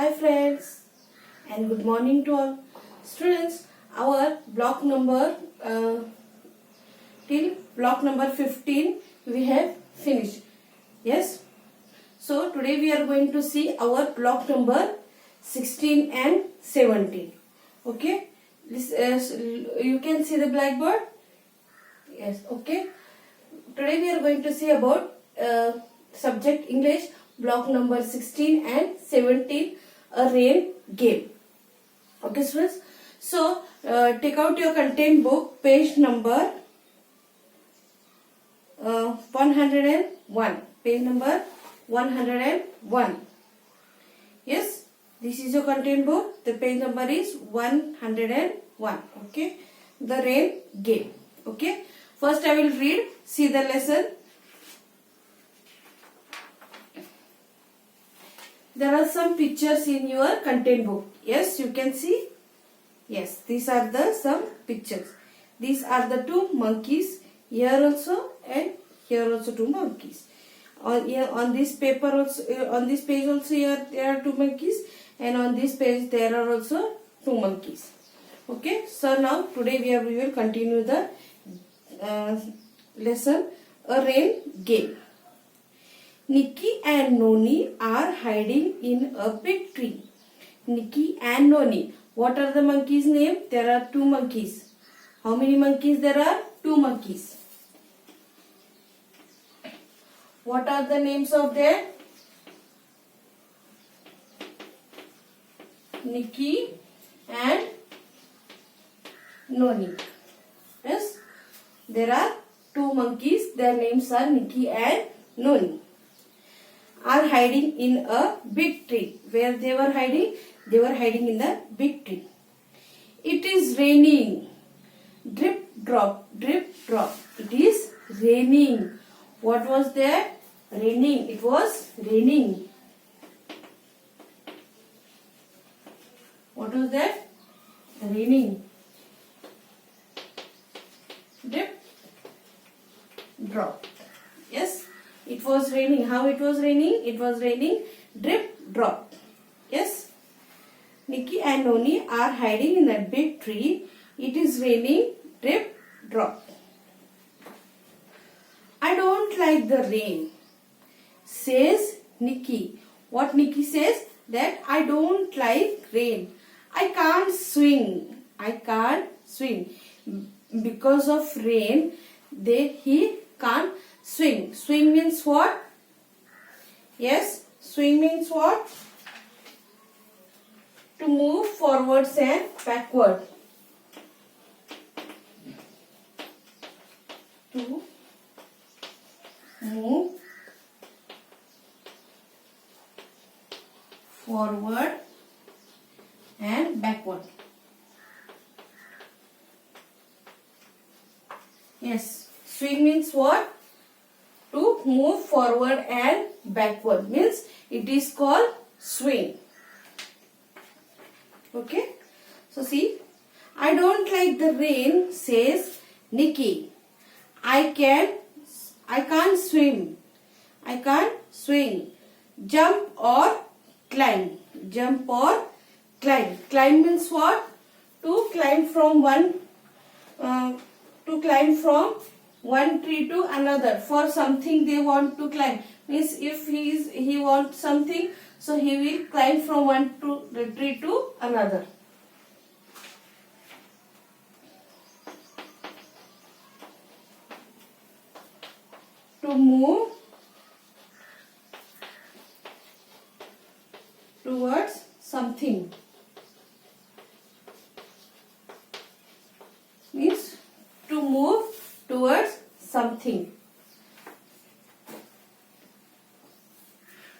Hi friends and good morning to all students. Our block number till block number 15 we have finished. Yes. So today we are going to see our block number 16 and 17. Okay. This you can see the blackboard. Yes. Okay. Today we are going to see about subject English block number 16 and 17, a rain game. Okay students, so take out your content book, page number 101, page number 101. Yes, this is your content book, the page number is 101. Okay, the rain game. Okay, first I will read, see the lesson. There are some pictures in your content book. Yes, you can see. Yes, these are the some pictures. These are the two monkeys. Here also and here also two monkeys. On this paper also, on this page also there are two monkeys, and on this page there are also two monkeys. Okay. So now today we will continue the lesson, a rain game. Nikki and Noni are hiding in a big tree. Nikki and Noni. What are the monkeys' name? There are two monkeys. How many monkeys there are? Two monkeys. What are the names of them? Nikki and Noni. Yes. There are two monkeys. Their names are Nikki and Noni. Are hiding in a big tree. Where they were hiding? They were hiding in the big tree. It is raining. Drip, drop, drip, drop. It is raining. What was there? Raining. It was raining. What was that? Raining. Drip, drop. Yes. It was raining. How it was raining? It was raining, drip, drop. Yes. Nikki and Noni are hiding in that big tree. It is raining, drip, drop. I don't like the rain, says Nikki. What Nikki says? That I don't like rain. I can't swing. I can't swing. Because of rain, he can't swing. Swing means what? Yes, swing means what? To move forwards and backward. To move forward and backward. Yes, swing means what? To move forward and backward, means it is called swing. Okay. So see, I don't like the rain, says Nikki. I can't swim. I can't swing. Jump or climb. Jump or climb. Climb means what? To climb from one tree to another. For something they want to climb. Means if he wants something, so he will climb from one tree to another. To move towards something. Means to move towards something.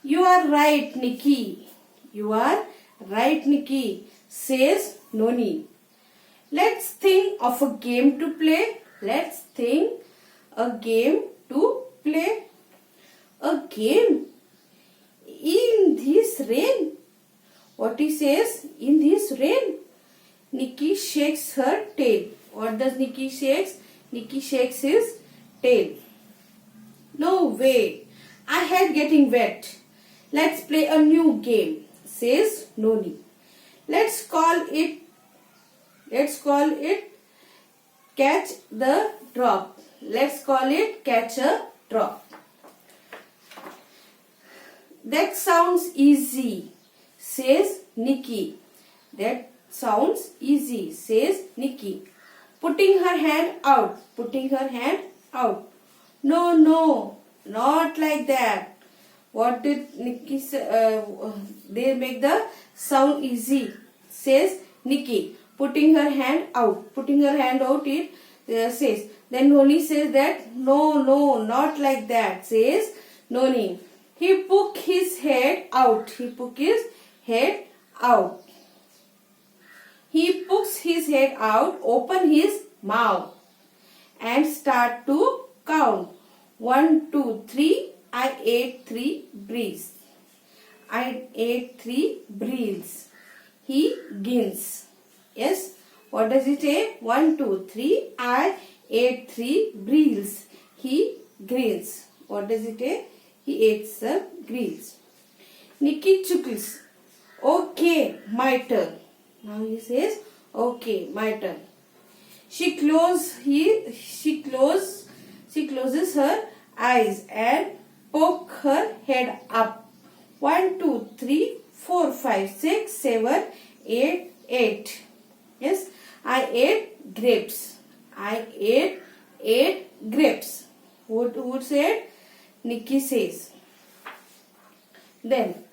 You are right, Nikki. You are right, Nikki, says Noni. Let's think of a game to play. Let's think a game to play. A game in this rain. What he says? In this rain. Nikki shakes her tail. What does Nikki shakes? Nikki shakes his tail. No way. I hate getting wet. Let's play a new game, says Noni. Let's call it catch the drop. Let's call it catch a drop. That sounds easy, says Nikki. That sounds easy, says Nikki. Putting her hand out. No, not like that. What did Nikki say? They make the sound easy, says Nikki. Putting her hand out. It says. Then Noni says that no, not like that, says Noni. He poked his head out. He pokes his head out, open his mouth and start to count. 1, 2, 3. I ate 3 breeds. He grins. Yes. What does it say? 1, 2, 3. I ate 3 breeds. He grins. What does it say? He ate some greens. Nikki chuckles. Okay, my turn. Now he says, okay, my turn. She closes her eyes and poke her head up. 1, 2, 3, 4, 5, 6, 7, 8. Yes, I ate grapes. Who said? Nikki says. Then,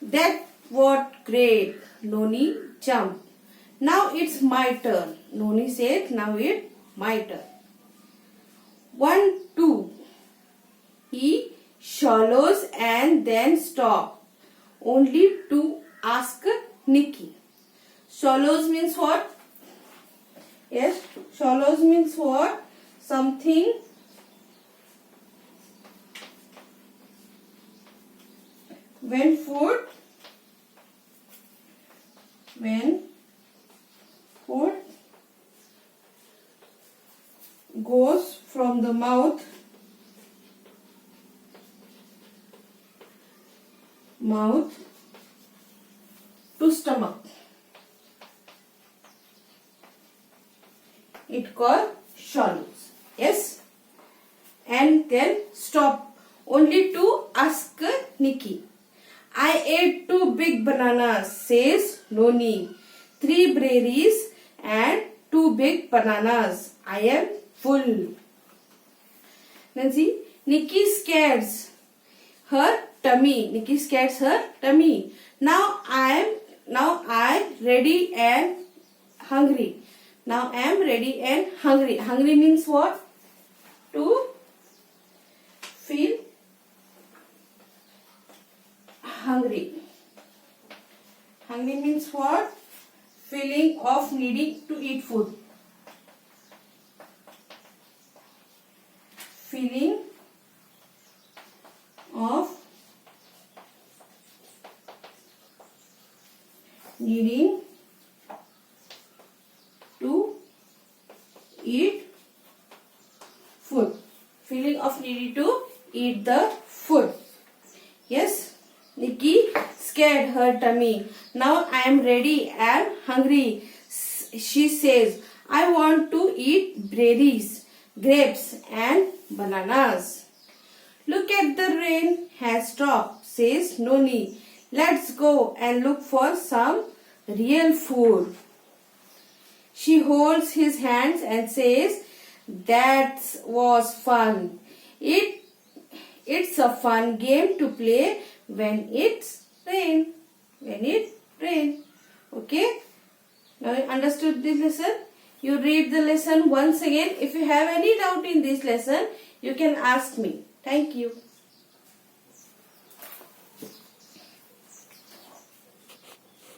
that what great. Noni jumped. Now it's my turn. Noni said, now it's my turn. 1, 2. He swallows and then stops. Only to ask Nikki. Swallows means what? Yes, swallows means what? Something when food goes from the mouth to stomach, it called swallows. Yes, and then stop only to ask Nikki. I ate 2 big bananas, says Noni. 3 berries and 2 big bananas. I am full. Then see, Nikki scares her tummy. Now I ready and hungry. Hungry means what? To feel hungry. Hungry means what? Feeling of needing to eat food. Feeling of needing to eat food. Feeling of needing to eat the food. Yes, Nikki scared her tummy. Now I am ready and hungry. She says, I want to eat berries, grapes and bananas. Look at the rain has stopped, says Noni. Let's go and look for some real food. She holds his hands and says, that was fun. It's a fun game to play when it's rain. Okay? Now you understood this lesson? You read the lesson once again. If you have any doubt in this lesson, you can ask me. Thank you.